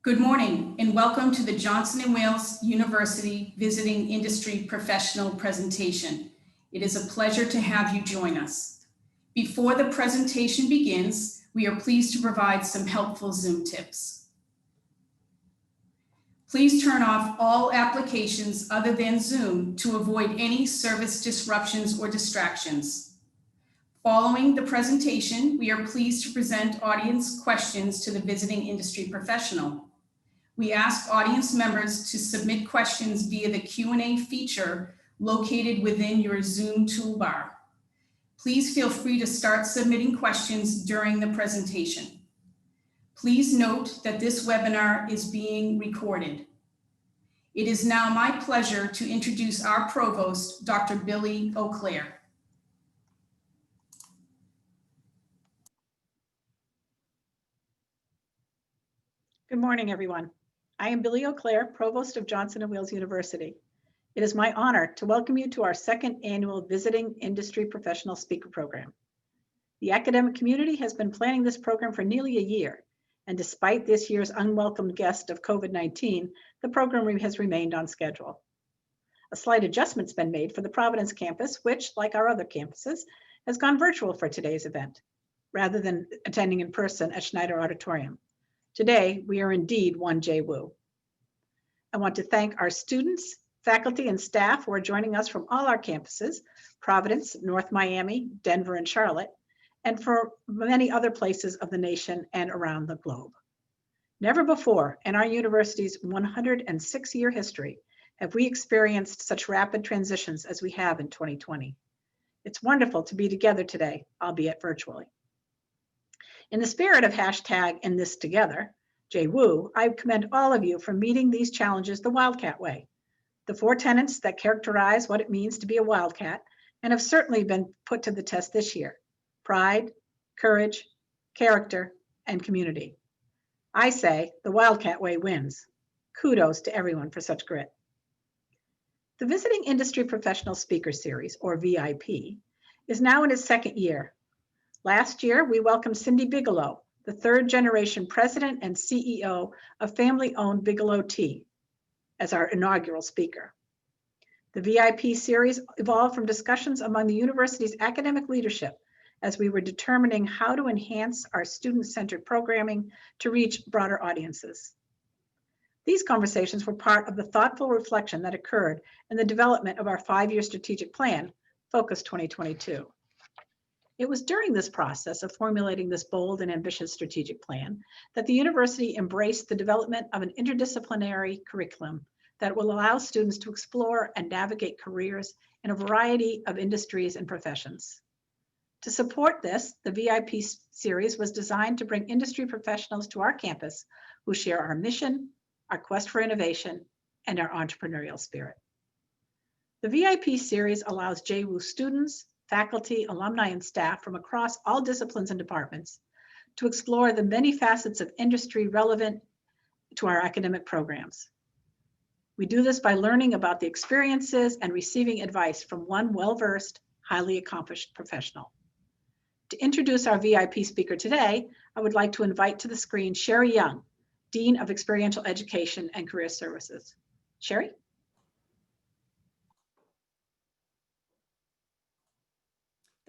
Good morning and welcome to the Johnson & Wales University Visiting Industry Professional presentation. It is a pleasure to have you join us. Before the presentation begins, we are pleased to provide some helpful Zoom tips. Please turn off all applications other than Zoom to avoid any service disruptions or distractions. Following the presentation, we are pleased to present audience questions to the visiting industry professional. We ask audience members to submit questions via the Q&A feature located within your Zoom toolbar. Please feel free to start submitting questions during the presentation. Please note that this webinar is being recorded. It is now my pleasure to introduce our Provost, Dr. Billy O'Clair. Good morning, everyone. I am Billy O'Clair, Provost of Johnson & Wales University. It is my honor to welcome you to our second annual Visiting Industry Professional Speaker Program. The academic community has been planning this program for nearly a year, and despite this year's unwelcome guest of COVID-19, the program has remained on schedule. A slight adjustment's been made for the Providence campus, which, like our other campuses, has gone virtual for today's event, rather than attending in person at Schneider Auditorium. Today, we are indeed one JWU. I want to thank our students, faculty, and staff who are joining us from all our campuses, Providence, North Miami, Denver, and Charlotte, and for many other places of the nation and around the globe. Never before in our university's 106-year history have we experienced such rapid transitions as we have in 2020. It's wonderful to be together today, albeit virtually. In the spirit of #InThisTogether, JWU, I commend all of you for meeting these challenges the Wildcat way. The 4 tenets that characterize what it means to be a Wildcat and have certainly been put to the test this year: pride, courage, character, and community. I say the Wildcat way wins. Kudos to everyone for such grit. The Visiting Industry Professional Speaker Series, or VIP, is now in its second year. Last year, we welcomed Cindy Bigelow, the 3rd generation president and CEO of family-owned Bigelow Tea, as our inaugural speaker. The VIP series evolved from discussions among the university's academic leadership as we were determining how to enhance our student-centered programming to reach broader audiences. These conversations were part of the thoughtful reflection that occurred in the development of our 5-year strategic plan, Focus 2022. It was during this process of formulating this bold and ambitious strategic plan that the university embraced the development of an interdisciplinary curriculum that will allow students to explore and navigate careers in a variety of industries and professions. To support this, the VIP series was designed to bring industry professionals to our campus who share our mission, our quest for innovation, and our entrepreneurial spirit. The VIP series allows JWU students, faculty, alumni, and staff from across all disciplines and departments to explore the many facets of industry relevant to our academic programs. We do this by learning about the experiences and receiving advice from one well-versed, highly accomplished professional. To introduce our VIP speaker today, I would like to invite to the screen Sherry Young, Dean of Experiential Education and Career Services. Sherry?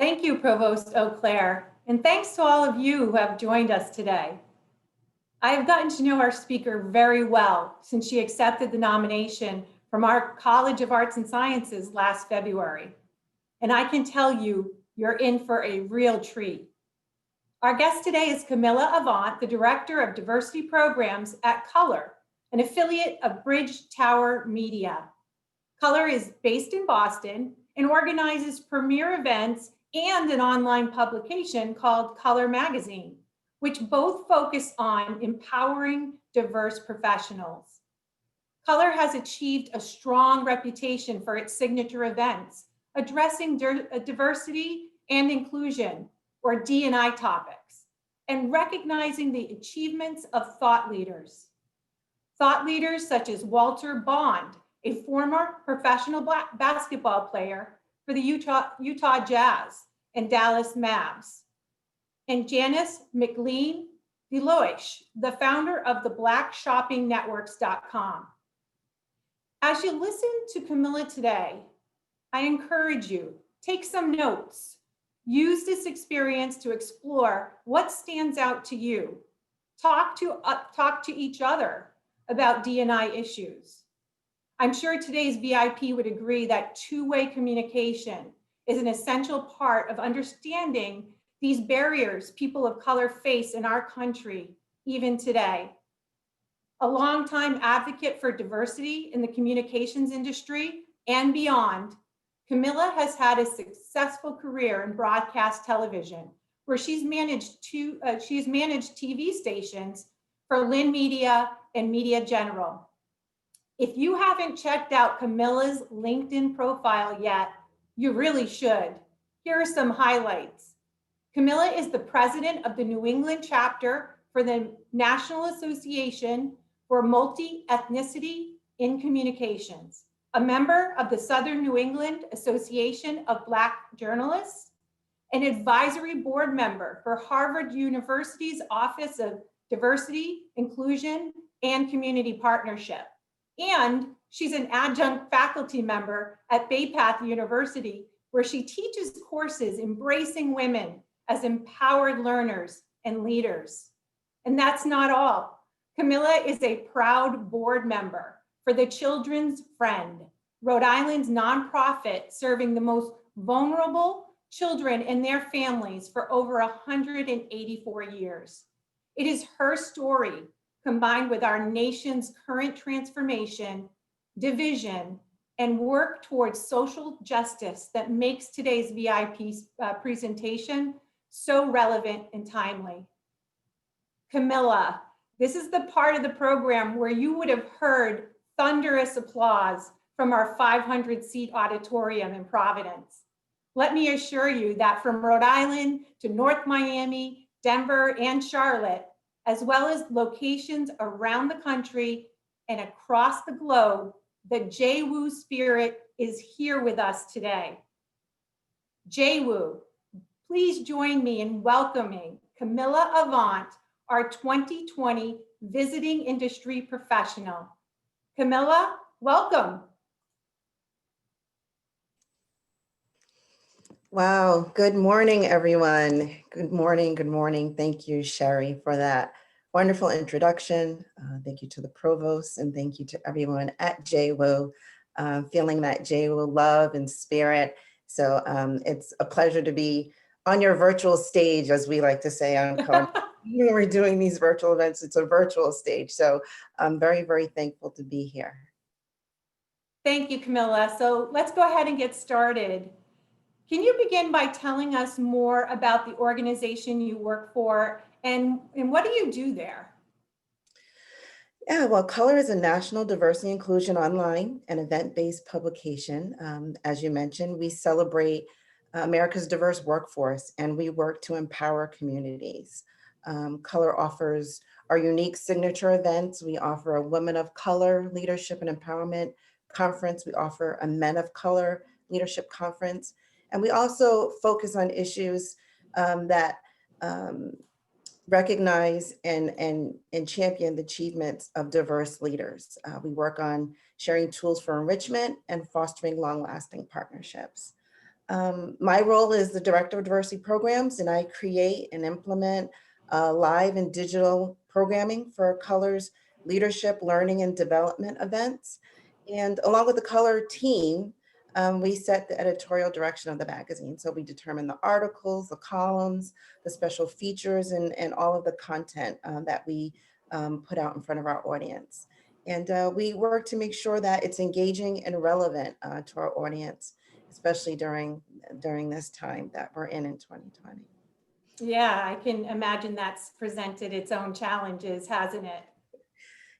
Thank you, Provost O'Clair, and thanks to all of you who have joined us today. I have gotten to know our speaker very well since she accepted the nomination from our College of Arts and Sciences last February, and I can tell you, you're in for a real treat. Our guest today is Kamilah A'Vant, the Director of Diversity Programs at Color, an affiliate of Bridge Tower Media. Color is based in Boston and organizes premier events and an online publication called Color Magazine, which both focus on empowering diverse professionals. Color has achieved a strong reputation for its signature events, addressing diversity and inclusion, or D&I topics, and recognizing the achievements of thought leaders. Thought leaders such as Walter Bond, a former professional basketball player for the Utah Jazz and Dallas Mavs, and Janice McLean, Bigelow, the founder of the BlackShoppingNetworks.com. As you listen to Camilla today, I encourage you, take some notes. Use this experience to explore what stands out to you. Talk to each other about D&I issues. I'm sure today's VIP would agree that two-way communication is an essential part of understanding these barriers people of color face in our country, even today. A longtime advocate for diversity in the communications industry and beyond, Camilla has had a successful career in broadcast television, where she's managed TV stations for Lynn Media and Media General. If you haven't checked out Camilla's LinkedIn profile yet, you really should. Here are some highlights. Camilla is the president of the New England chapter for the National Association for Multi-ethnicity in Communications, a member of the Southern New England Association of Black Journalists, an advisory board member for Harvard University's Office of Diversity, Inclusion, and Community Partnership. And she's an adjunct faculty member at Bay Path University, where she teaches courses embracing women as empowered learners and leaders. And that's not all. Camilla is a proud board member for the Children's Friend, Rhode Island's nonprofit serving the most vulnerable children and their families for over 184 years. It is her story, combined with our nation's current transformation, division, and work towards social justice, that makes today's VIP presentation so relevant and timely. Camilla, this is the part of the program where you would have heard thunderous applause from our 500-seat auditorium in Providence. Let me assure you that from Rhode Island to North Miami, Denver, and Charlotte, as well as locations around the country and across the globe, the JWU spirit is here with us today. JWU, please join me in welcoming Kamilah A'Vant, our 2020 Visiting Industry Professional. Kamilah, welcome. Wow, good morning, everyone. Good morning, good morning. Thank you, Sherry, for that wonderful introduction. Thank you to the Provost, and thank you to everyone at JWU, feeling that JWU love and spirit. So it's a pleasure to be on your virtual stage, as we like to say on Color. When we're doing these virtual events, it's a virtual stage. So I'm very, very thankful to be here. Thank you, Camilla. So let's go ahead and get started. Can you begin by telling us more about the organization you work for, and what do you do there? Yeah, well, Color is a national diversity inclusion online and event-based publication. As you mentioned, we celebrate America's diverse workforce, and we work to empower communities. Color offers our unique signature events. We offer a Women of Color Leadership and Empowerment Conference. We offer a Men of Color Leadership Conference. And we also focus on issues that recognize and champion the achievements of diverse leaders. We work on sharing tools for enrichment and fostering long-lasting partnerships. My role is the Director of Diversity Programs, and I create and implement live and digital programming for Color's leadership, learning, and development events. And along with the Color team, we set the editorial direction of the magazine. So we determine the articles, the columns, the special features, and all of the content that we put out in front of our audience. And we work to make sure that it's engaging and relevant to our audience, especially during this time that we're in 2020. Yeah, I can imagine that's presented its own challenges, hasn't it?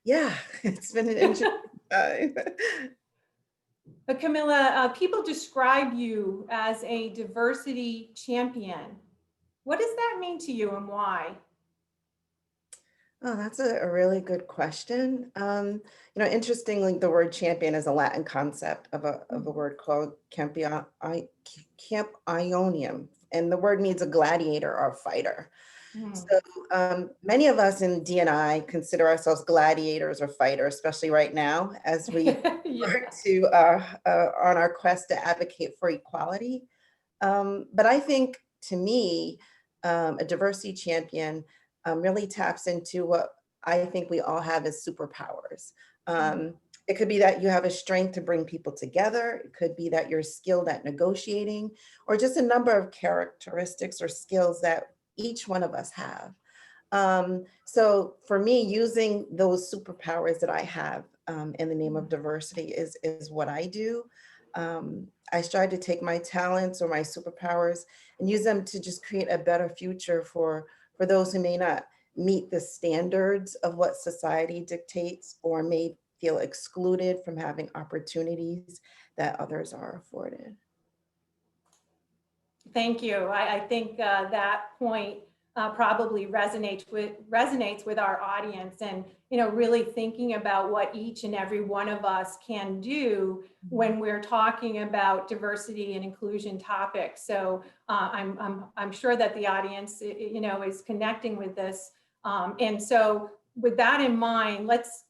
Yeah, it's been an interesting time. But Camilla, people describe you as a diversity champion. What does that mean to you, and why? Oh, that's a really good question. Interestingly, the word champion is a Latin concept of a word called campionium, and the word means a gladiator or a fighter. So many of us in D&I consider ourselves gladiators or fighters, especially right now, as we work to on our quest to advocate for equality. But I think, to me, a diversity champion really taps into what I think we all have as superpowers. It could be that you have a strength to bring people together. It could be that you're skilled at negotiating, or just a number of characteristics or skills that each one of us have. So for me, using those superpowers that I have in the name of diversity is what I do. I strive to take my talents or my superpowers and use them to just create a better future for those who may not meet the standards of what society dictates, or may feel excluded from having opportunities that others are afforded. Thank you. I think that point probably resonates with our audience, and really thinking about what each and every one of us can do when we're talking about diversity and inclusion topics. So I'm sure that the audience is connecting with this, and so with that in mind, let's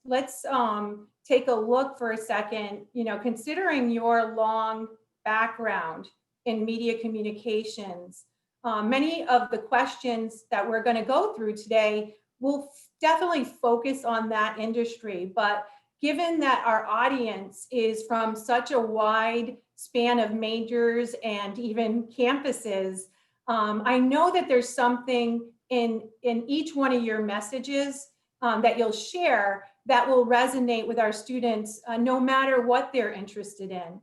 take a look for a second. Considering your long background in media communications, many of the questions that we're going to go through today will definitely focus on that industry. But given that our audience is from such a wide span of majors and even campuses, I know that there's something in each one of your messages that you'll share that will resonate with our students, no matter what they're interested in.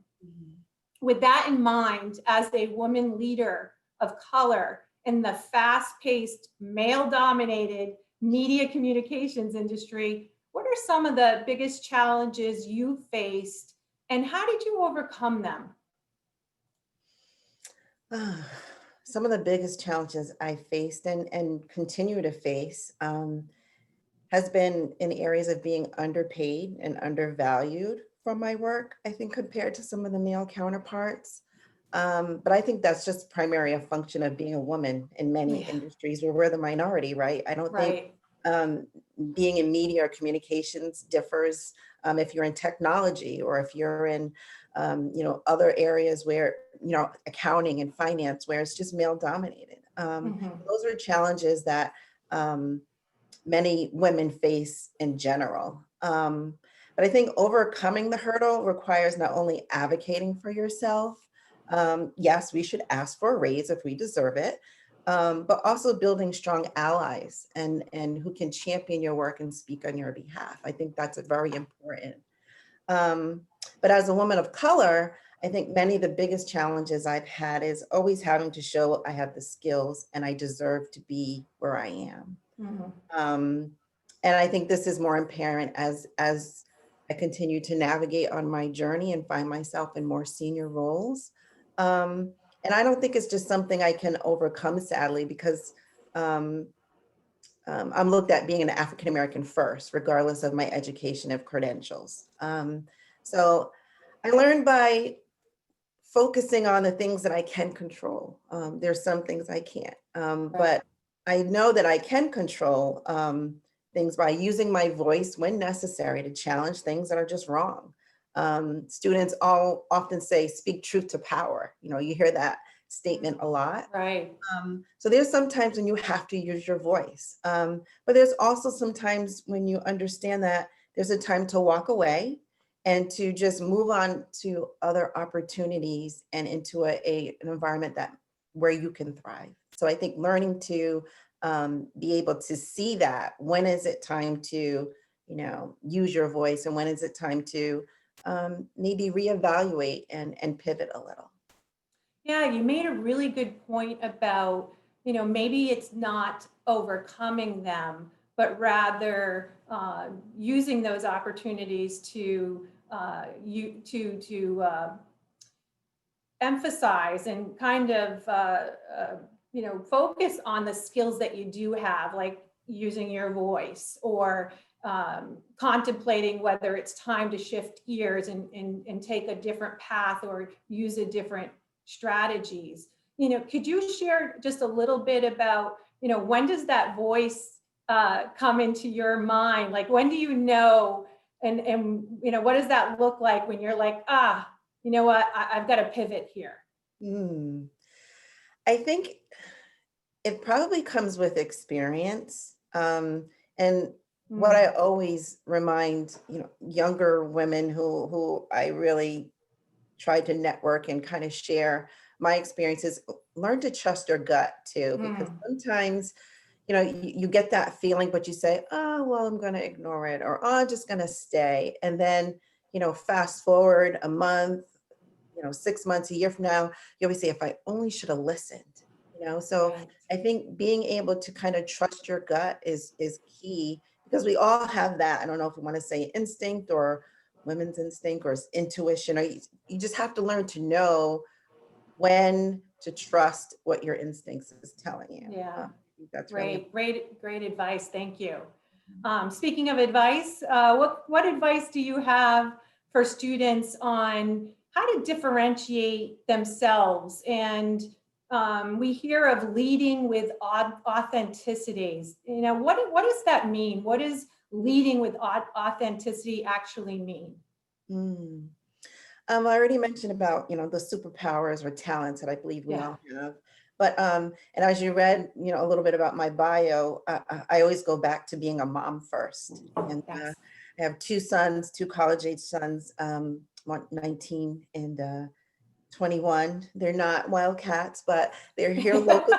With that in mind, as a woman leader of color in the fast-paced, male-dominated media communications industry, what are some of the biggest challenges you faced, and how did you overcome them? Some of the biggest challenges I faced and continue to face has been in areas of being underpaid and undervalued from my work, I think, compared to some of the male counterparts. But I think that's just primarily a function of being a woman in many industries where we're the minority, right? I don't think being in media or communications differs if you're in technology, or if you're in other areas where, accounting and finance, where it's just male dominated. Those are challenges that many women face in general. But I think overcoming the hurdle requires not only advocating for yourself, yes, we should ask for a raise if we deserve it, but also building strong allies and who can champion your work and speak on your behalf. I think that's very important. But as a woman of color, I think many of the biggest challenges I've had is always having to show I have the skills and I deserve to be where I am. And I think this is more apparent as I continue to navigate on my journey and find myself in more senior roles. And I don't think it's just something I can overcome, sadly, because I'm looked at being an African-American first, regardless of my education of credentials. So I learned by focusing on the things that I can control. There's some things I can't, but I know that I can control things by using my voice when necessary to challenge things that are just wrong. Students all often say, speak truth to power. You hear that statement a lot. So there's sometimes when you have to use your voice, but there's also sometimes when you understand that there's a time to walk away and to just move on to other opportunities and into an environment where you can thrive. So I think learning to be able to see that, when is it time to, use your voice, and when is it time to maybe reevaluate and pivot a little. Yeah, you made a really good point about, maybe it's not overcoming them, but rather using those opportunities to emphasize and kind of focus on the skills that you do have, like using your voice, or contemplating whether it's time to shift gears and take a different path or use a different strategies. Could you share just a little bit about when does that voice come into your mind? Like, when do you know, and what does that look like when you're like, you know what, I've got to pivot here? I think it probably comes with experience. And what I always remind, younger women who I really try to network and kind of share my experiences, learn to trust your gut too, because sometimes, you get that feeling, but you say, oh, well, I'm going to ignore it, or oh, I'm just going to stay. And then, fast forward a month, 6 months, a year from now, you always say, if I only should have listened, So Right. I think being able to kind of trust your gut is key, because we all have that. I don't know if we want to say instinct or women's instinct or intuition, or you just have to learn to know when to trust what your instincts is telling you. Yeah. I think that's really Great advice. Thank you. Speaking of advice, what advice do you have for students on how to differentiate themselves? And we hear of leading with authenticities. What does that mean? What does leading with authenticity actually mean? I already mentioned about, the superpowers or talents that I believe we all have. But, and as you read, a little bit about my bio, I always go back to being a mom first. And Yes. I have two sons, two college-age sons, 19 and 21. They're not wildcats, but they're here locally.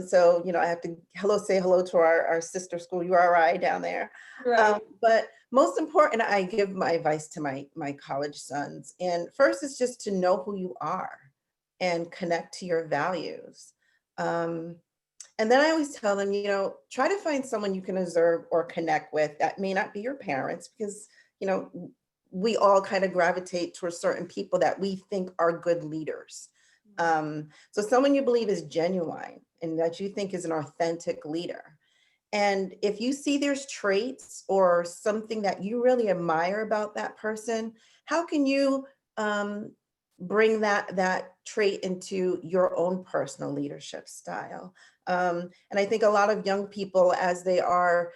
So, I have to say hello to our sister school, URI down there. Right. But most important, I give my advice to my college sons. And first is just to know who you are and connect to your values. And then I always tell them, try to find someone you can observe or connect with that may not be your parents, because, we all kind of gravitate towards certain people that we think are good leaders. So someone you believe is genuine and that you think is an authentic leader. And if you see there's traits or something that you really admire about that person, how can you bring that trait into your own personal leadership style? And I think a lot of young people, as they are,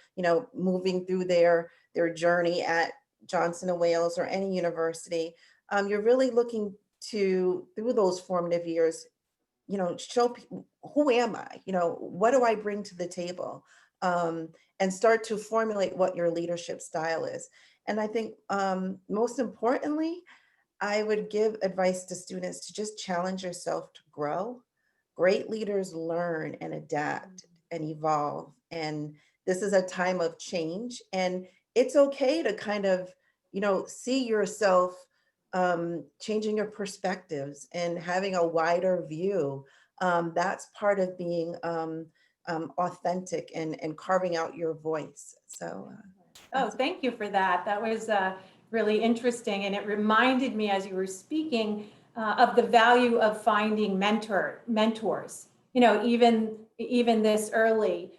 moving through their journey at Johnson & Wales or any university, you're really looking to, through those formative years, show people, who am I? What do I bring to the table? And start to formulate what your leadership style is. And I think most importantly, I would give advice to students to just challenge yourself to grow. Great leaders learn and adapt and evolve. And this is a time of change. And it's okay to kind of, see yourself changing your perspectives and having a wider view. That's part of being authentic and carving out your voice. So. Thank you for that. That was really interesting. And it reminded me, as you were speaking, of the value of finding mentors, even this early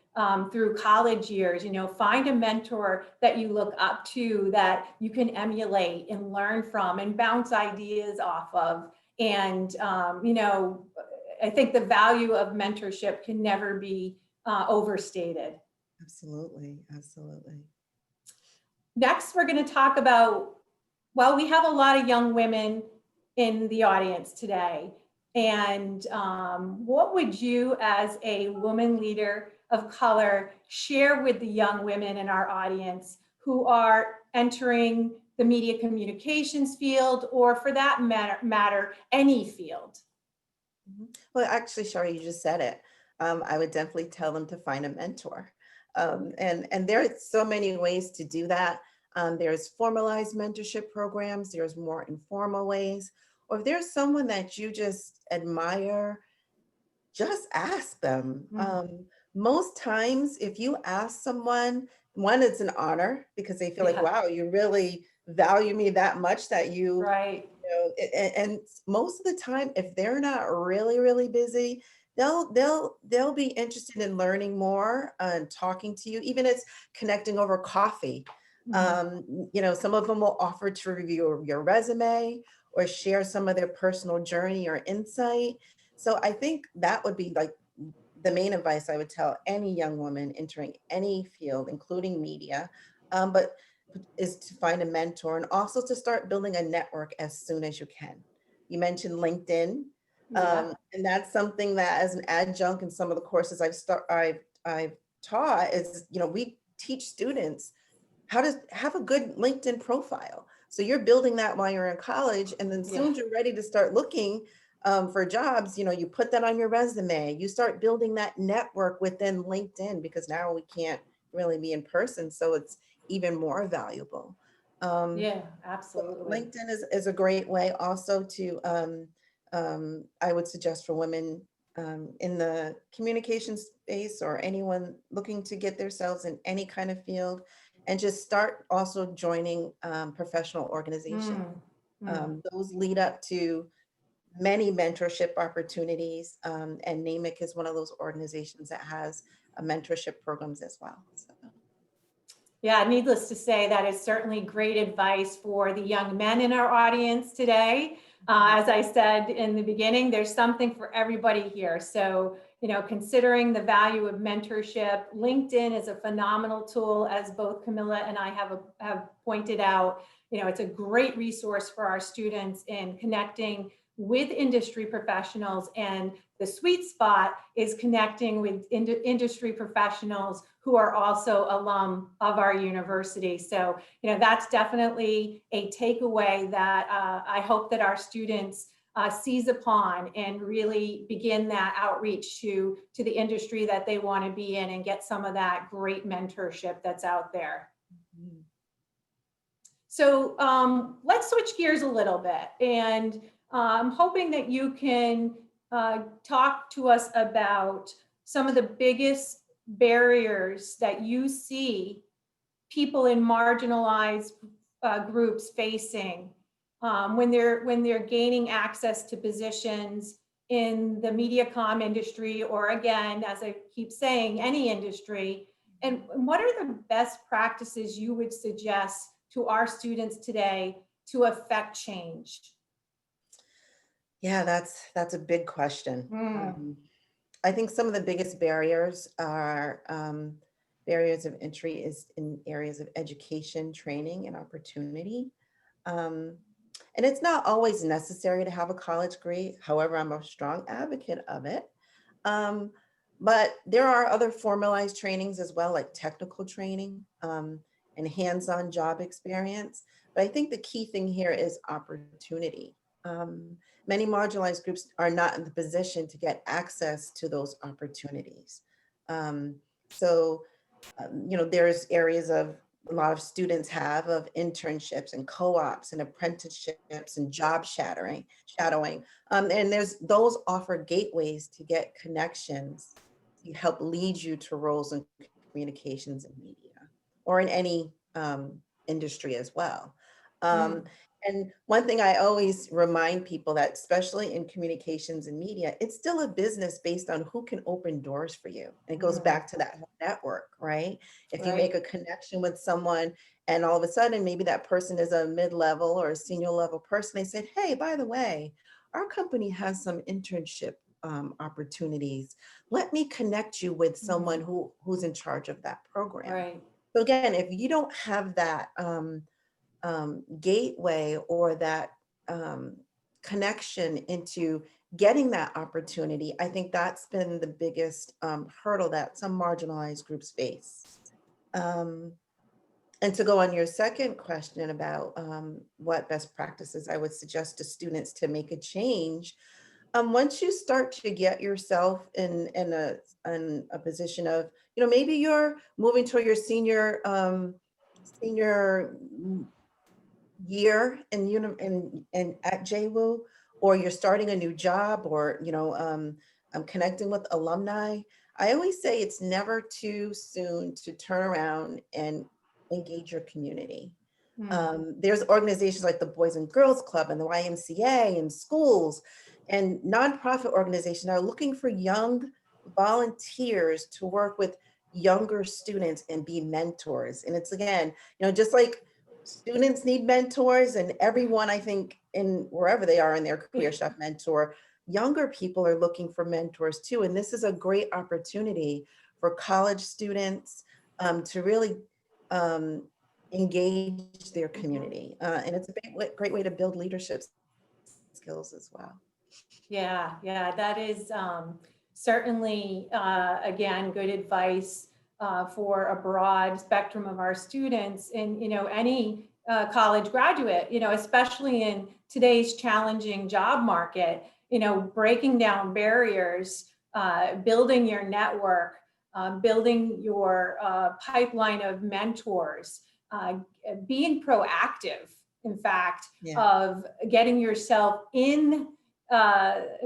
through college years, find a mentor that you look up to, that you can emulate and learn from and bounce ideas off of. And, I think the value of mentorship can never be overstated. Absolutely. Next, we're going to talk about, well, we have a lot of young women in the audience today. And what would you, as a woman leader of color, share with the young women in our audience who are entering the media communications field, or for that matter, any field? Well, actually, Shari, you just said it. I would definitely tell them to find a mentor. And there are so many ways to do that. There's formalized mentorship programs. There's more informal ways. Or if there's someone that you just admire, just ask them. Most times, if you ask someone, one, it's an honor because they feel like, wow, you really value me that much that you, right. And most of the time, if they're not really, really busy, they'll be interested in learning more and talking to you, even if it's connecting over coffee. Some of them will offer to review your resume or share some of their personal journey or insight. So I think that would be like the main advice I would tell any young woman entering any field, including media, but is to find a mentor and also to start building a network as soon as you can. You mentioned LinkedIn, Yeah. and that's something that as an adjunct in some of the courses I've taught is, we teach students how to have a good LinkedIn profile. So you're building that while you're in college, and then soon as you're ready to start looking for jobs, you put that on your resume. You start building that network within LinkedIn, because now we can't really be in person, so it's even more valuable. Yeah, So absolutely. LinkedIn is a great way also to, I would suggest for women in the communication space or anyone looking to get themselves in any kind of field, and just start also joining professional organizations. Those lead up to many mentorship opportunities, and NAMIC is one of those organizations that has mentorship programs as well. So. Yeah, needless to say, that is certainly great advice for the young men in our audience today. As I said in the beginning, there's something for everybody here. So, considering the value of mentorship, LinkedIn is a phenomenal tool, as both Camilla and I have pointed out. It's a great resource for our students in connecting with industry professionals, and the sweet spot is connecting with industry professionals who are also alum of our university. So, that's definitely a takeaway that I hope that our students seize upon and really begin that outreach to the industry that they want to be in and get some of that great mentorship that's out there. So let's switch gears a little bit, and I'm hoping that you can talk to us about some of the biggest barriers that you see people in marginalized groups facing when they're gaining access to positions in the MediaCom industry, or again, as I keep saying, any industry. And what are the best practices you would suggest to our students today to affect change? Yeah, that's a big question. I think some of the biggest barriers are barriers of entry is in areas of education, training, and opportunity. And it's not always necessary to have a college degree. However, I'm a strong advocate of it. But there are other formalized trainings as well, like technical training and hands-on job experience. But I think the key thing here is opportunity. Many marginalized groups are not in the position to get access to those opportunities. There's areas of a lot of students have of internships and co-ops and apprenticeships and job shadowing. And those offer gateways to get connections to help lead you to roles in communications and media, or in any industry as well. And one thing I always remind people that, especially in communications and media, it's still a business based on who can open doors for you. And it goes back to that network, right? If you make a connection with someone and all of a sudden, maybe that person is a mid-level or a senior level person, they said, hey, by the way, our company has some internship opportunities. Let me connect you with someone who's in charge of that program. Right. So again, if you don't have that gateway or that connection into getting that opportunity, I think that's been the biggest hurdle that some marginalized groups face. And to go on your second question about what best practices I would suggest to students to make a change, once you start to get yourself in a position of, maybe you're moving to your senior year in at JWU, or you're starting a new job, or I'm connecting with alumni. I always say it's never too soon to turn around and engage your community. There's organizations like the Boys and Girls Club and the YMCA and schools and nonprofit organizations are looking for young volunteers to work with younger students and be mentors. And it's, again, just like students need mentors, and everyone, I think, in wherever they are in their career should have mentor. younger people are looking for mentors too. And this is a great opportunity for college students to really engage their community. And it's a great way to build leadership skills as well. Yeah, that is certainly, again, good advice for a broad spectrum of our students and, any college graduate, especially in today's challenging job market, breaking down barriers, building your network, building your pipeline of mentors, being proactive, in fact, of getting yourself in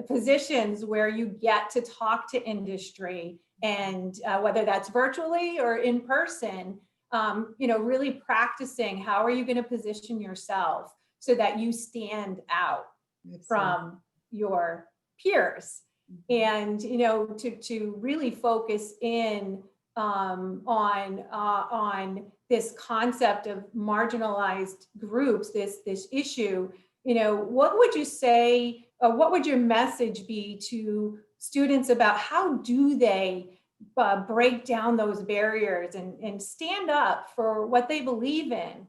positions where you get to talk to industry, and whether that's virtually or in person, really practicing how are you going to position yourself so that you stand out from your peers, and to really focus in on this concept of marginalized groups, this issue. What would you say, what would your message be to students about how do they break down those barriers and stand up for what they believe in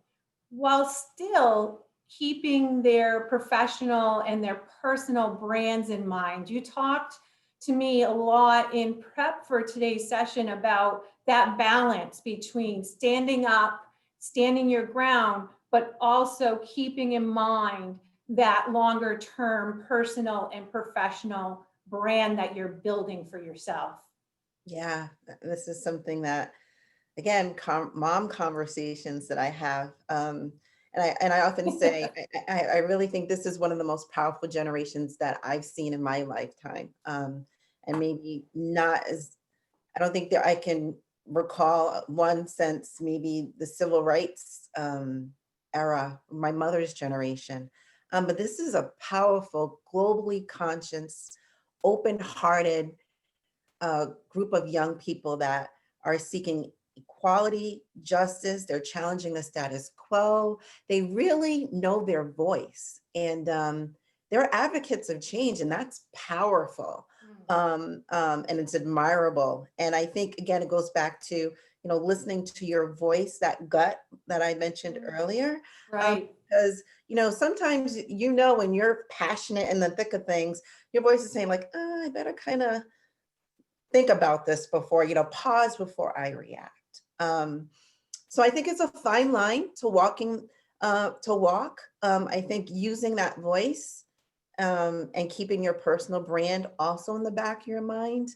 while still keeping their professional and their personal brands in mind? You talked to me a lot in prep for today's session about that balance between standing up, standing your ground, but also keeping in mind that longer term personal and professional brand that you're building for yourself. Yeah, this is something that, again, mom conversations that I have. And I often say, I really think this is one of the most powerful generations that I've seen in my lifetime. And maybe not as, I don't think that I can recall one since maybe the civil rights era, my mother's generation. But this is a powerful, globally conscious, open-hearted group of young people that are seeking equality, justice. They're challenging the status quo. They really know their voice, and they're advocates of change, and that's powerful. And it's admirable. And I think, again, it goes back to, listening to your voice, that gut that I mentioned earlier. Right. Because, sometimes, when you're passionate in the thick of things, your voice is saying like, I better kind of think about this before, pause before I react. So I think it's a fine line to walk. I think using that voice and keeping your personal brand also in the back of your mind.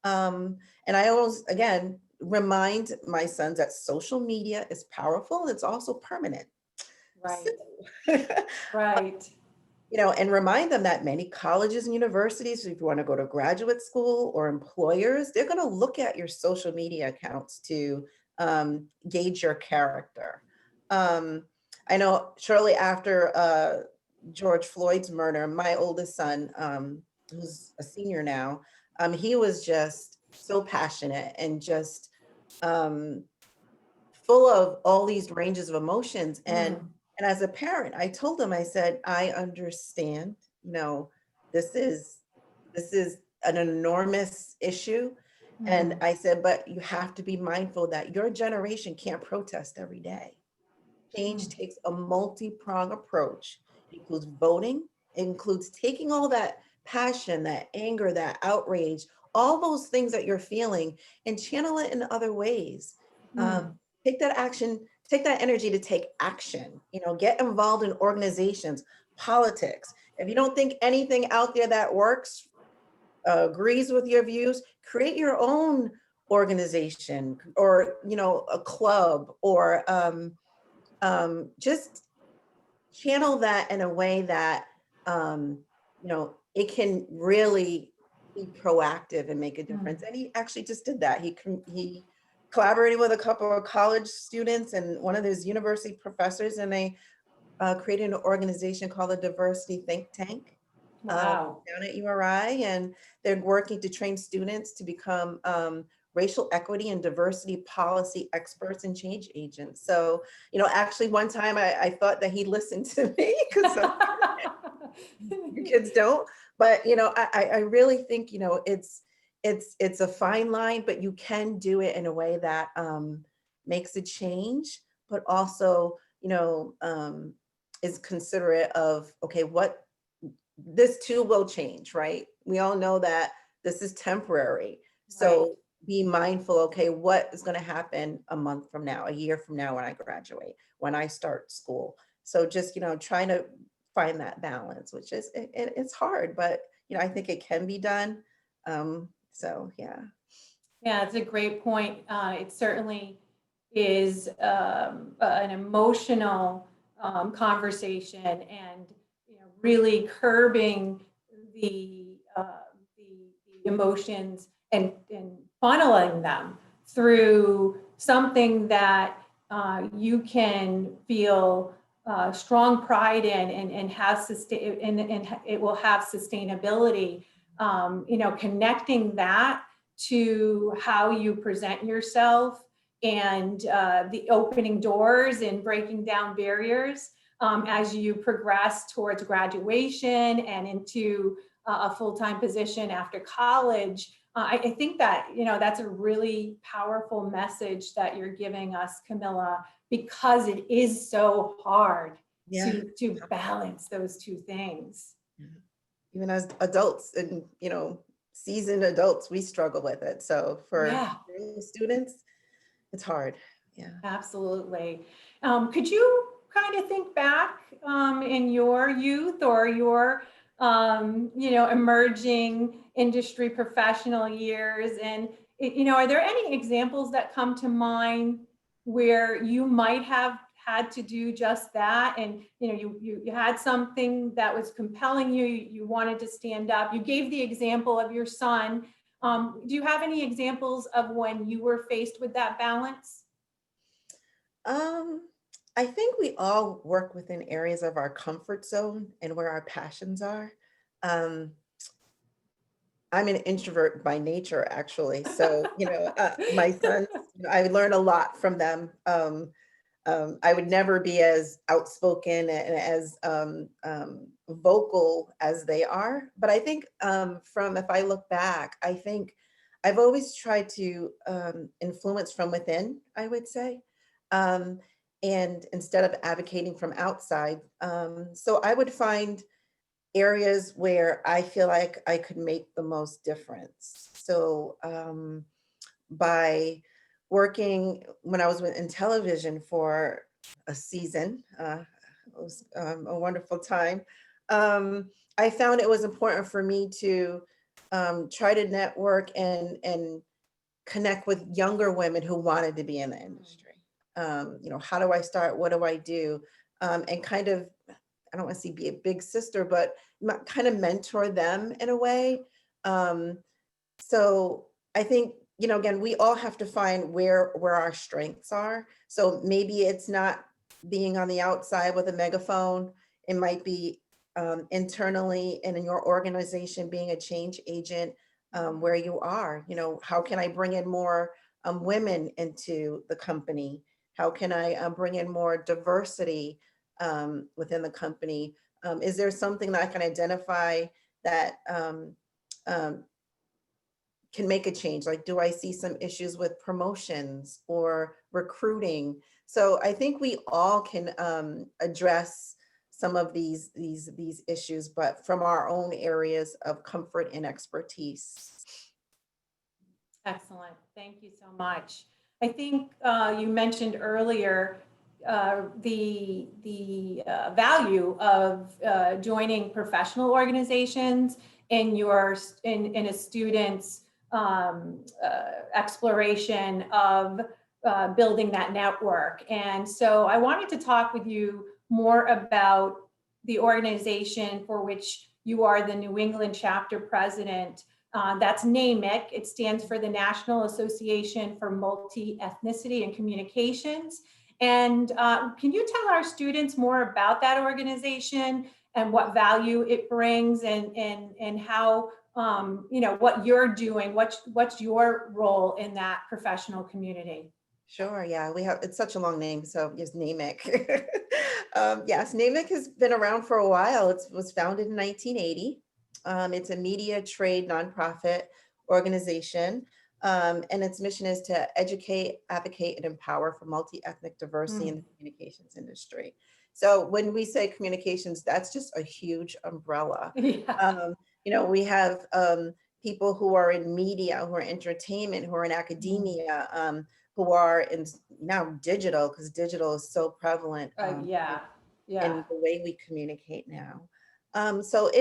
And I always, again, remind my sons that social media is powerful. It's also permanent. Right. So, Right. and remind them that many colleges and universities, if you want to go to graduate school or employers, they're going to look at your social media accounts to gauge your character. I know shortly after George Floyd's murder, my oldest son, who's a senior now, he was just so passionate and just full of all these ranges of emotions. And as a parent, I told him, I said, I understand, this is an enormous issue. And I said, but you have to be mindful that your generation can't protest every day. Change takes a multi-pronged approach. It includes voting, it includes taking all that passion, that anger, that outrage, all those things that you're feeling, and channel it in other ways. Take that action, take that energy to take action, get involved in organizations, politics. If you don't think anything out there that works, agrees with your views, create your own organization or, a club, or just channel that in a way that, it can really be proactive and make a difference. And he actually just did that. He collaborated with a couple of college students and one of his university professors, and they created an organization called the Diversity Think Tank. Wow. Down at URI, and they're working to train students to become racial equity and diversity policy experts and change agents. So, actually one time I thought that he listened to me because Your kids don't, but I really think, it's a fine line, but you can do it in a way that makes a change, but also, is considerate of, okay, what this too will change, right? We all know that this is temporary. So be mindful, okay, what is going to happen a month from now, a year from now when I graduate, when I start school? So just, trying to find that balance, which is, it's hard, but, I think it can be done. So, yeah. Yeah, it's a great point. It certainly is an emotional conversation, and really curbing the emotions and funneling them through something that you can feel strong pride in, and have and it will have sustainability. Connecting that to how you present yourself, and the opening doors and breaking down barriers as you progress towards graduation and into a full-time position after college. I think that, that's a really powerful message that you're giving us, Camilla, because it is so hard to balance those two things. Even as adults and, seasoned adults, we struggle with it. So for students, it's hard. Yeah, absolutely. Could you kind of think back in your youth or your, emerging industry professional years, and, are there any examples that come to mind where you might have had to do just that, and you had something that was compelling you, you wanted to stand up? You gave the example of your son. Do you have any examples of when you were faced with that balance? I think we all work within areas of our comfort zone and where our passions are. I'm an introvert by nature, actually. So, my sons, I learn a lot from them. I would never be as outspoken and as vocal as they are. But I think if I look back, I think I've always tried to influence from within, I would say. And instead of advocating from outside. So I would find areas where I feel like I could make the most difference. So by working when I was in television for a season, it was a wonderful time. I found it was important for me to try to network and connect with younger women who wanted to be in the industry. How do I start? What do I do? And kind of, I don't want to say be a big sister, but kind of mentor them in a way. So I think, again, we all have to find where our strengths are. So maybe it's not being on the outside with a megaphone. It might be internally and in your organization being a change agent where you are. How can I bring in more women into the company? How can I bring in more diversity within the company? Is there something that I can identify that can make a change? Like, do I see some issues with promotions or recruiting? So I think we all can address some of these issues, but from our own areas of comfort and expertise. Excellent. Thank you so much. I think you mentioned earlier the value of joining professional organizations in a student's exploration of building that network. And so I wanted to talk with you more about the organization for which you are the New England chapter president. That's NAMIC. It stands for the National Association for Multi-ethnicity and Communications. And can you tell our students more about that organization and what value it brings, and how, what you're doing, what's your role in that professional community? Sure, yeah, it's such a long name, so just NAMIC. Yes, NAMIC has been around for a while. It was founded in 1980. It's a media trade nonprofit organization, and its mission is to educate, advocate, and empower for multi-ethnic diversity in the communications industry. So when we say communications, that's just a huge umbrella. Yeah. We have people who are in media, who are entertainment, who are in academia, who are in now digital, because digital is so prevalent Yeah. in the way we communicate now. So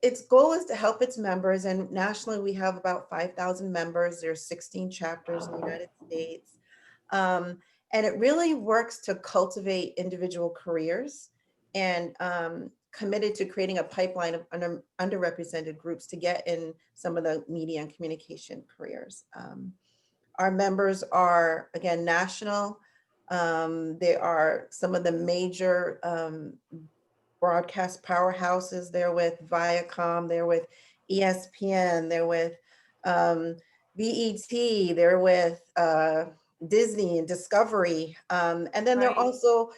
its goal is to help its members, and nationally we have about 5,000 members. There's 16 chapters in the United States. And it really works to cultivate individual careers and committed to creating a pipeline of underrepresented groups to get in some of the media and communication careers. Our members are, again, national. They are some of the major broadcast powerhouses. They're with Viacom, they're with ESPN, they're with BET, they're with Disney and Discovery. And then they're Right. also,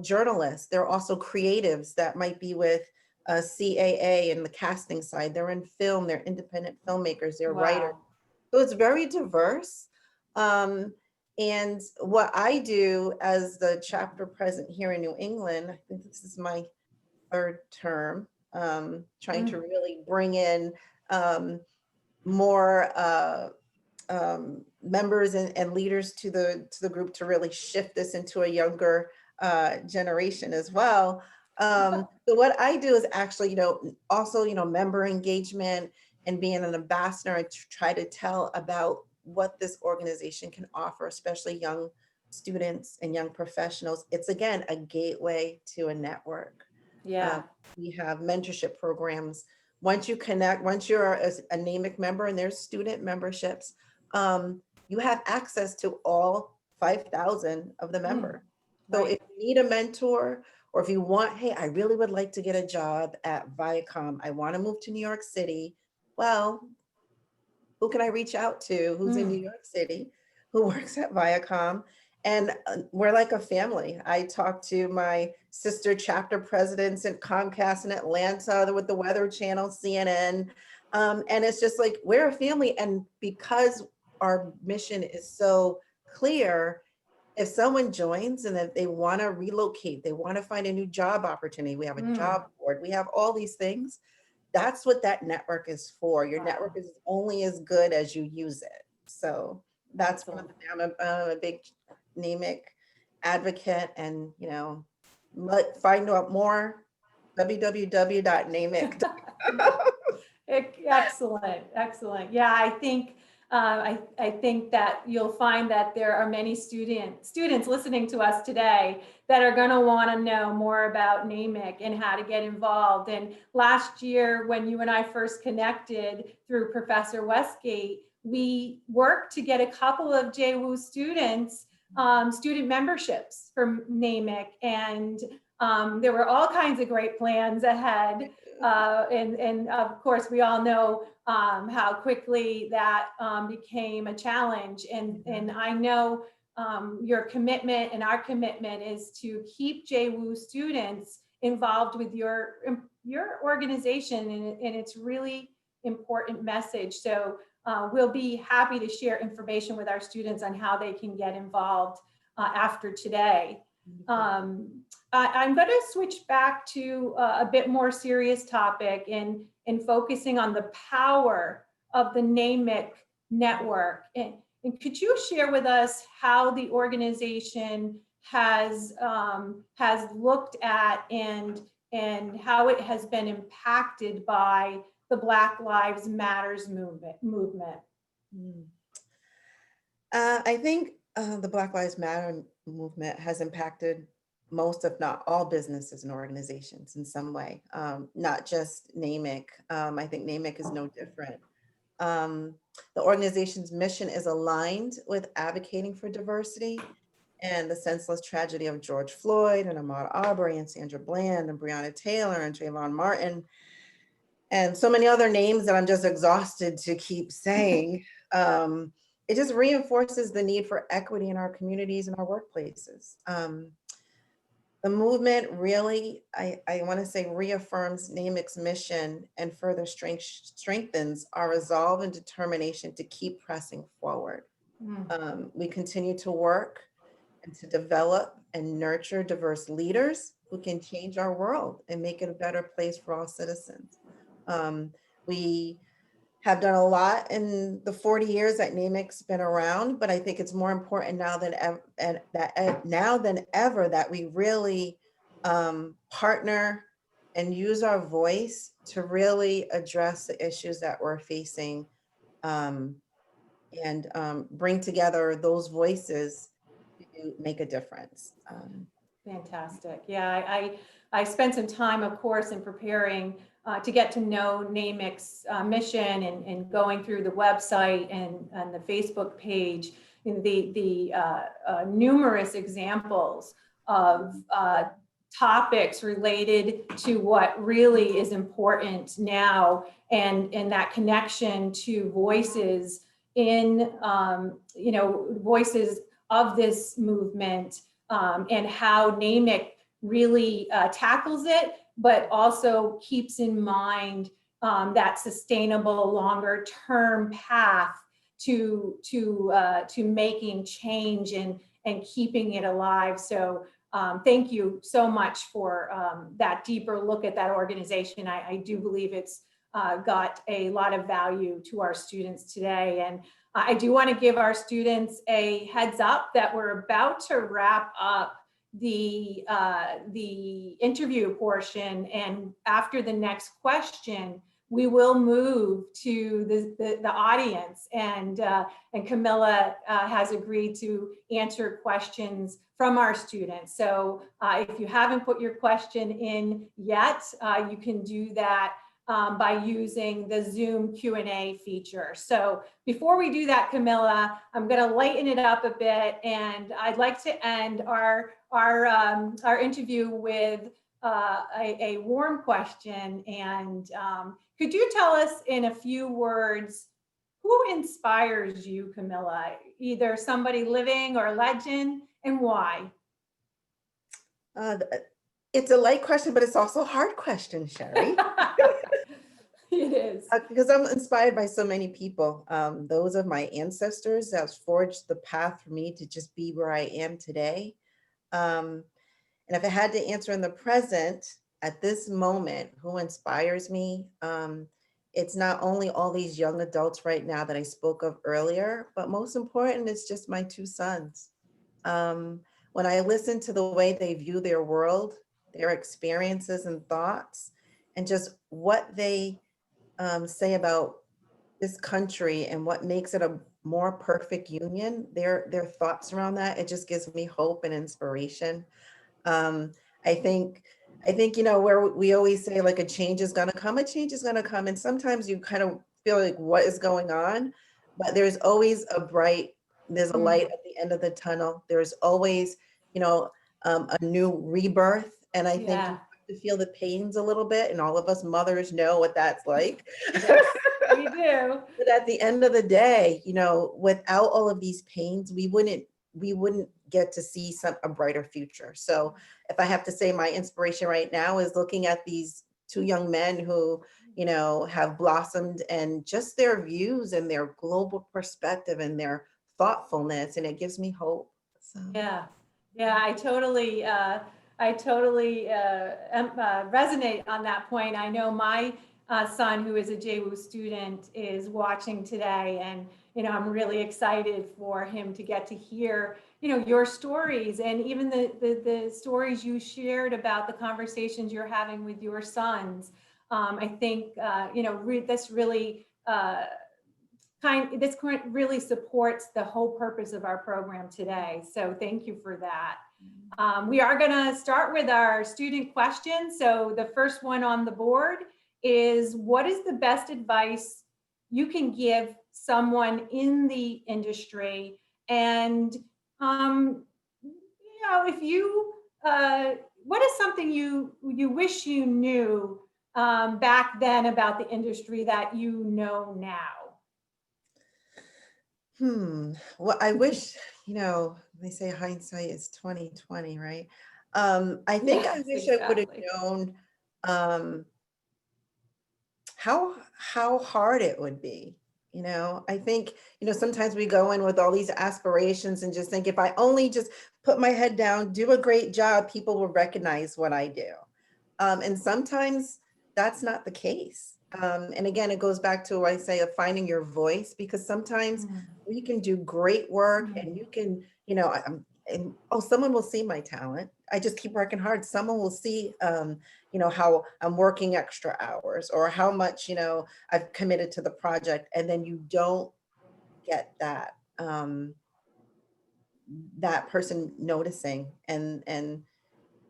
journalists. They're also creatives that might be with CAA and the casting side. They're in film, they're independent filmmakers, they're writers. Wow. So it's very diverse. And what I do as the chapter president here in New England, I think this is my third term, trying to really bring in more members and leaders to the group to really shift this into a younger generation as well. So what I do is actually, also, member engagement and being an ambassador and to try to tell about what this organization can offer, especially young students and young professionals. It's, again, a gateway to a network. Yeah. We have mentorship programs. Once you connect, once you're a NAMIC member, and there's student memberships, you have access to all 5,000 of the members. So Right. if you need a mentor, or if you want, hey, I really would like to get a job at Viacom, I want to move to New York City. Well, who can I reach out to who's in New York City, who works at Viacom? And we're like a family. I talk to my sister chapter presidents at Comcast in Atlanta with the Weather Channel, CNN. And it's just like, we're a family. And because our mission is so clear, if someone joins and if they want to relocate, they want to find a new job opportunity, we have a job board, we have all these things. That's what that network is for. Your network is only as good as you use it. So that's one of the, I'm a big NAMIC advocate, and find out more, www.namic.com. Excellent, excellent. Yeah, I think I think that you'll find that there are many students listening to us today that are going to want to know more about NAMIC and how to get involved. And last year, when you and I first connected through Professor Westgate, we worked to get a couple of JWU students student memberships from NAMIC, and there were all kinds of great plans ahead. And of course, we all know how quickly that became a challenge. And I know your commitment and our commitment is to keep JWU students involved with your organization, and it's really important message. So we'll be happy to share information with our students on how they can get involved after today. I'm going to switch back to a bit more serious topic and focusing on the power of the NAMIC network. And could you share with us how the organization has looked at and how it has been impacted by the Black Lives Matters movement? I think the Black Lives Matter movement has impacted most, if not all, businesses and organizations in some way, not just NAMIC. I think NAMIC is no different. The organization's mission is aligned with advocating for diversity and the senseless tragedy of George Floyd and Ahmaud Arbery and Sandra Bland and Breonna Taylor and Trayvon Martin and so many other names that I'm just exhausted to keep saying. It just reinforces the need for equity in our communities and our workplaces. The movement really, I want to say, reaffirms NAMIC's mission and further strengthens our resolve and determination to keep pressing forward. We continue to work and to develop and nurture diverse leaders who can change our world and make it a better place for all citizens. We have done a lot in the 40 years that NAMIC's been around, but I think it's more important now than ever, that we really partner and use our voice to really address the issues that we're facing, and bring together those voices to make a difference. Fantastic. Yeah, I spent some time, of course, in preparing to get to know NAMIC's mission and going through the website and the Facebook page, and the numerous examples of topics related to what really is important now, and that connection to voices in, voices of this movement, and how NAMIC really tackles it, but also keeps in mind that sustainable longer term path to making change and keeping it alive. So thank you so much for that deeper look at that organization. I do believe it's got a lot of value to our students today. And I do want to give our students a heads up that we're about to wrap up the interview portion, and after the next question, we will move to the audience, and Camilla has agreed to answer questions from our students. So if you haven't put your question in yet, you can do that by using the Zoom Q&A feature. So before we do that, Camilla, I'm going to lighten it up a bit, and I'd like to end our interview with a warm question. And could you tell us in a few words who inspires you, Camilla? Either somebody living or legend, and why? It's a light question, but it's also a hard question, Sherry. It is. Because I'm inspired by so many people. Those of my ancestors that forged the path for me to just be where I am today. And if I had to answer in the present, at this moment, who inspires me? It's not only all these young adults right now that I spoke of earlier, but most important, it's just my two sons. When I listen to the way they view their world, their experiences and thoughts, and just what they say about this country and what makes it a more perfect union, their thoughts around that, it just gives me hope and inspiration. I think, where we always say like a change is gonna come, and sometimes you kind of feel like what is going on, but there's always there's a light at the end of the tunnel. There's always, a new rebirth. And I think you have to feel the pains a little bit, and all of us mothers know what that's like. Yes, we do. But at the end of the day, without all of these pains, we wouldn't get to see a brighter future. So if I have to say, my inspiration right now is looking at these two young men who, have blossomed, and just their views and their global perspective and their thoughtfulness, and it gives me hope. So. Yeah, I totally resonate on that point. I know my son, who is a JWU student, is watching today, and I'm really excited for him to get to hear your stories, and even the stories you shared about the conversations you're having with your sons. I think this really really supports the whole purpose of our program today. So thank you for that. We are going to start with our student questions. So the first one on the board is, what is the best advice you can give someone in the industry? And if you, what is something you wish you knew back then about the industry that you know now? Well, I wish, they say hindsight is 20/20, right? I think I Yes, wish I would have exactly. known how hard it would be. I think, sometimes we go in with all these aspirations and just think if I only just put my head down, do a great job, people will recognize what I do. And sometimes that's not the case. And again, it goes back to what I say of finding your voice, because sometimes Mm, we can do great work mm, and you can, and oh, someone will see my talent. I just keep working hard. Someone will see, how I'm working extra hours or how much, I've committed to the project. And then you don't get that person noticing and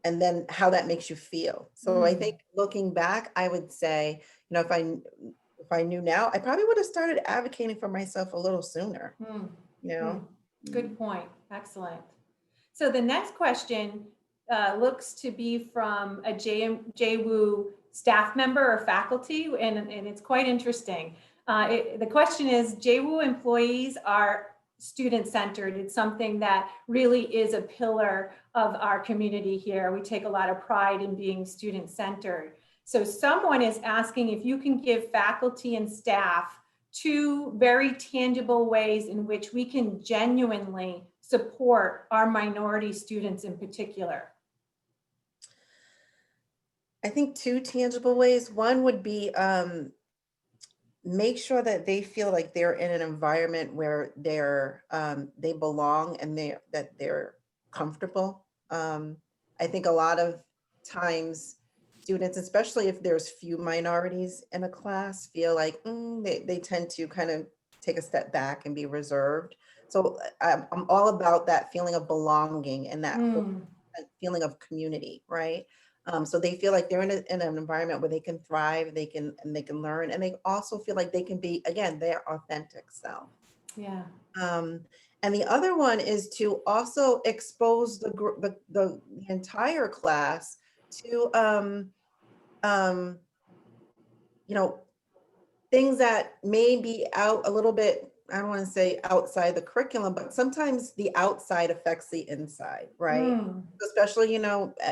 then how that makes you feel. So I mm, think looking back, I would say, if I knew now, I probably would have started advocating for myself a little sooner, mm, you mm. know? Good point. Excellent. So the next question looks to be from a JWU staff member or faculty, and it's quite interesting. The question is, JWU employees are student-centered. It's something that really is a pillar of our community here. We take a lot of pride in being student-centered. So someone is asking if you can give faculty and staff two very tangible ways in which we can genuinely support our minority students in particular. I think two tangible ways. One would be make sure that they feel like they're in an environment where they belong and that they're comfortable. I think a lot of times students, especially if there's few minorities in a class, feel like they tend to kind of take a step back and be reserved. So I'm all about that feeling of belonging and Mm, that feeling of community, right? So they feel like they're in an environment where they can thrive, they can learn, and they also feel like they can be, again, their authentic self. yeah. Um, and the other one is to also expose the entire class to um, you know, things that may be out a little bit, I don't want to say outside the curriculum, but sometimes the outside affects the inside, right? Mm, Especially,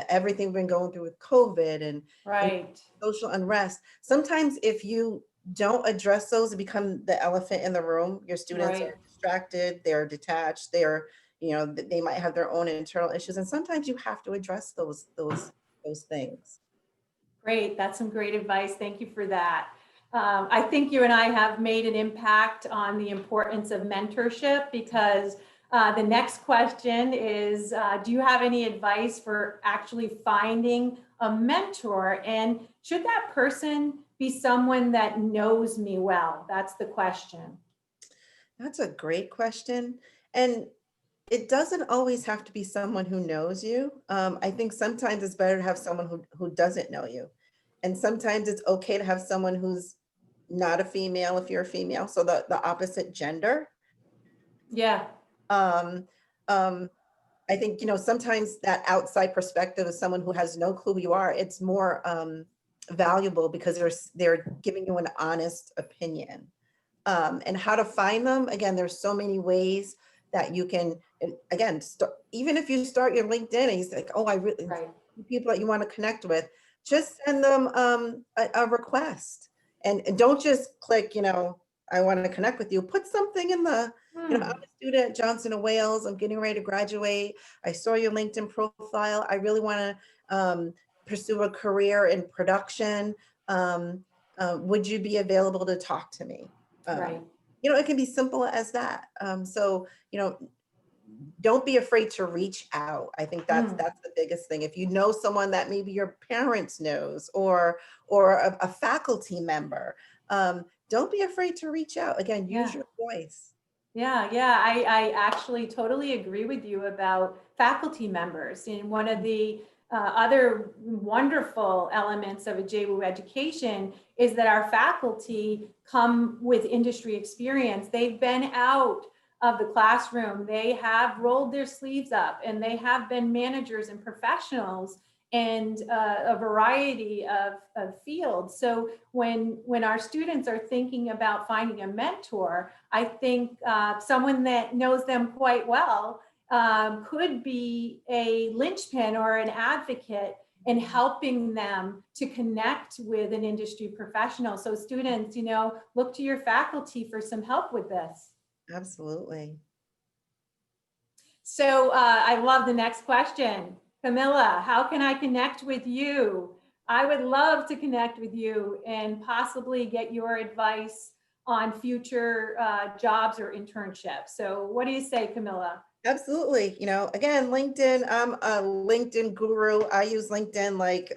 everything we've been going through with COVID and right, social unrest. Sometimes if you don't address those, it become the elephant in the room. Your students right. are distracted, they're detached, they might have their own internal issues. And sometimes you have to address those things. Great. That's some great advice. Thank you for that. I think you and I have made an impact on the importance of mentorship, because the next question is, do you have any advice for actually finding a mentor? And should that person be someone that knows me well? That's the question. That's a great question. And it doesn't always have to be someone who knows you. I think sometimes it's better to have someone who doesn't know you. And sometimes it's okay to have someone who's not a female if you're a female, so the opposite gender. Yeah. Um, um, I think, sometimes that outside perspective of someone who has no clue who you are, it's more valuable because they're giving you an honest opinion. And how to find them, again, there's so many ways that you can, and again, even if you start your LinkedIn and you say, like, oh, I really, Right. people that you want to connect with, just send them a request and don't just click, I want to connect with you. Put something in I'm Hmm. a student at Johnson and Wales. I'm getting ready to graduate. I saw your LinkedIn profile. I really want to pursue a career in production. Would you be available to talk to me? Right. It can be simple as that. So, don't be afraid to reach out. I think that's Hmm. the biggest thing. If you know someone that maybe your parents knows or a faculty member, don't be afraid to reach out. Again, use Yeah. your voice. Yeah. I actually totally agree with you about faculty members. And one of the other wonderful elements of a JWU education is that our faculty come with industry experience. They've been out of the classroom. They have rolled their sleeves up, and they have been managers and professionals and a variety of fields. So when our students are thinking about finding a mentor, I think someone that knows them quite well could be a linchpin or an advocate in helping them to connect with an industry professional. So students, look to your faculty for some help with this. Absolutely. So I love the next question. Camilla, how can I connect with you? I would love to connect with you and possibly get your advice on future jobs or internships. So what do you say, Camilla? Absolutely. Again, LinkedIn, I'm a LinkedIn guru. I use LinkedIn like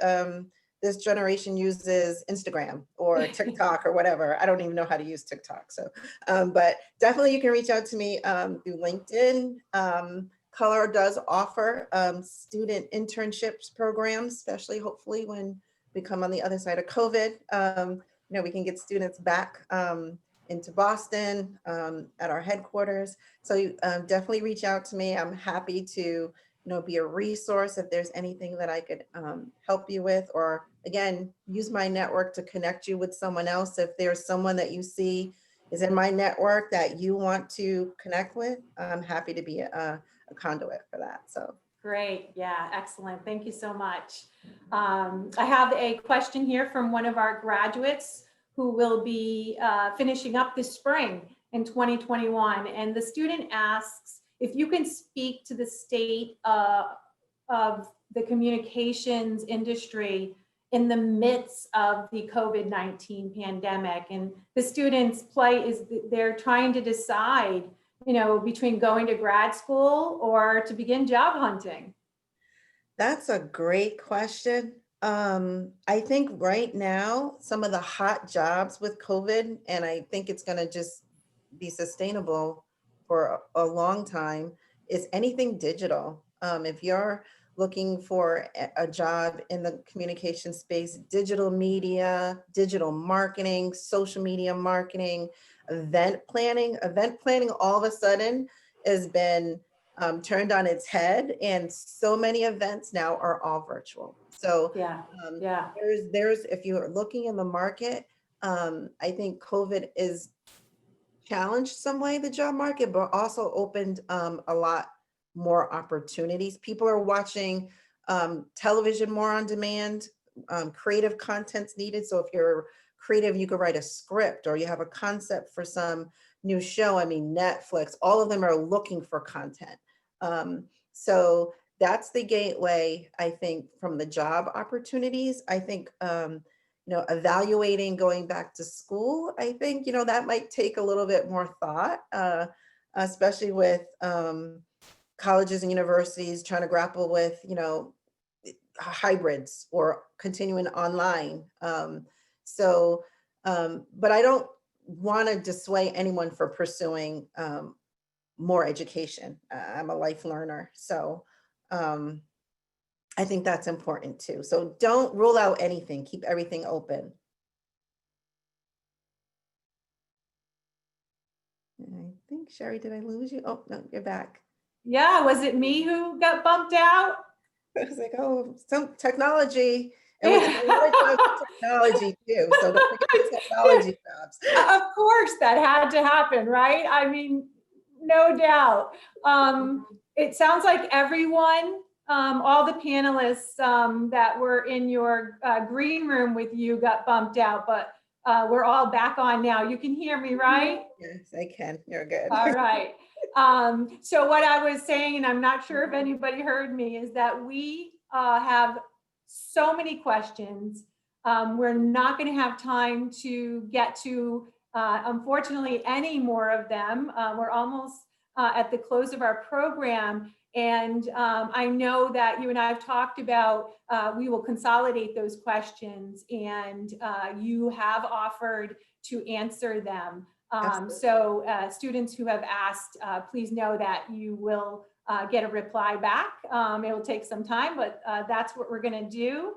this generation uses Instagram or TikTok or whatever. I don't even know how to use TikTok. So, but definitely you can reach out to me through LinkedIn. Color does offer student internships programs, especially hopefully when we come on the other side of COVID. We can get students back into Boston at our headquarters. So definitely reach out to me. I'm happy to be a resource if there's anything that I could help you with, or again, use my network to connect you with someone else. If there's someone that you see is in my network that you want to connect with, I'm happy to be a conduit for that. So great. Yeah, excellent. Thank you so much. I have a question here from one of our graduates who will be finishing up this spring in 2021. And the student asks if you can speak to the state of the communications industry in the midst of the COVID-19 pandemic. And the students' plight is they're trying to decide, between going to grad school or to begin job hunting. that's a great question. I think right now, some of the hot jobs with COVID, and I think it's going to just be sustainable for a long time, is anything digital. If you're looking for a job in the communication space, digital media, digital marketing, social media marketing, event planning all of a sudden has been turned on its head, and so many events now are all virtual. So yeah, there's if you're looking in the market, I think COVID is challenged some way the job market, but also opened a lot more opportunities. People are watching television more on demand. Creative content's needed. So if you're creative, you could write a script, or you have a concept for some new show. I mean, Netflix, all of them are looking for content. So that's the gateway, I think, from the job opportunities. I think, evaluating going back to school, I think, that might take a little bit more thought, especially with colleges and universities trying to grapple with, hybrids or continuing online. But I don't want to dissuade anyone for pursuing more education. I'm a life learner. So I think that's important too. So don't rule out anything, keep everything open. I think, Sherry, did I lose you? Oh, no, you're back. Yeah, was it me who got bumped out? I was like, oh, some technology. And with technology too. So don't forget the technology jobs. Of course, that had to happen, right? I mean, no doubt. It sounds like everyone, all the panelists that were in your green room with you got bumped out, but we're all back on now. You can hear me, right? Yes, I can. You're good. All right. So what I was saying, and I'm not sure if anybody heard me, is that we have so many questions. We're not going to have time to get to, unfortunately, any more of them. We're almost at the close of our program. And I know that you and I have talked about, we will consolidate those questions, and you have offered to answer them. So students who have asked, please know that you will get a reply back. It will take some time, but that's what we're going to do.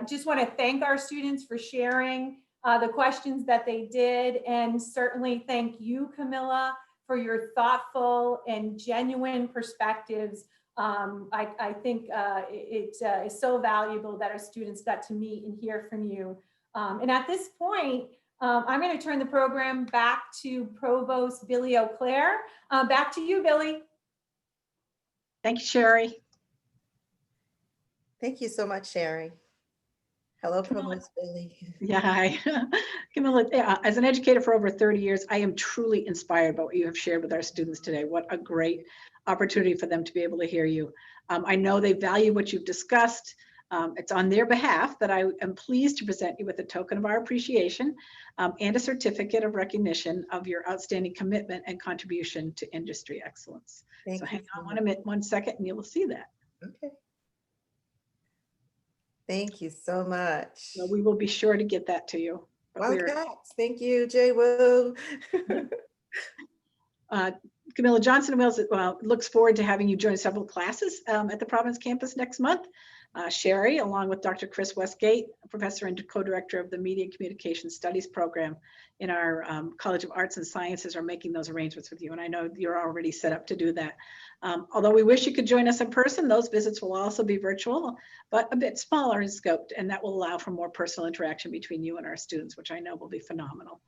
Just want to thank our students for sharing the questions that they did, and certainly thank you, Camilla, for your thoughtful and genuine perspectives. I think it is so valuable that our students got to meet and hear from you. And at this point, I'm going to turn the program back to Provost Billy O'Clair. Back to you, Billy. Thank you, Sherry. Thank you so much, Sherry. Hello, Provost Billy. Yeah, hi. Camilla, as an educator for over 30 years, I am truly inspired by what you have shared with our students today. What a great opportunity for them to be able to hear you. I know they value what you've discussed. It's on their behalf that I am pleased to present you with a token of our appreciation and a certificate of recognition of your outstanding commitment and contribution to industry excellence. Thank So you hang so on much. 1 second and you will see that. Okay. Thank you so much. So we will be sure to get that to you. But we're, Wildcats. Thank you, JWU. Camilla, Johnson & Wales looks forward to having you join several classes at the Providence campus next month. Sherry, along with Dr. Chris Westgate, professor and co-director of the Media and Communication Studies program in our College of Arts and Sciences, are making those arrangements with you. And I know you're already set up to do that. Although we wish you could join us in person, those visits will also be virtual, but a bit smaller in scope, and that will allow for more personal interaction between you and our students, which I know will be phenomenal.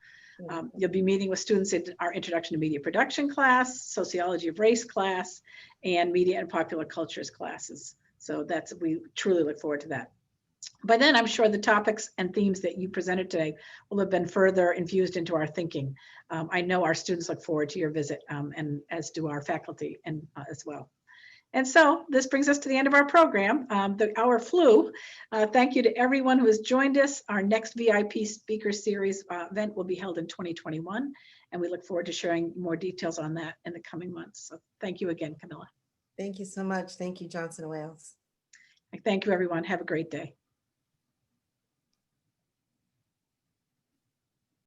You'll be meeting with students in our Introduction to Media Production class, Sociology of Race class, and Media and Popular Cultures classes. So we truly look forward to that. By then, I'm sure the topics and themes that you presented today will have been further infused into our thinking. I know our students look forward to your visit, and as do our faculty and as well. And so this brings us to the end of our program. The hour flew. Thank you to everyone who has joined us. Our next VIP speaker series event will be held in 2021, and we look forward to sharing more details on that in the coming months. So thank you again, Camilla. Thank you so much. Thank you, Johnson & Wales. Thank you, everyone. Have a great day.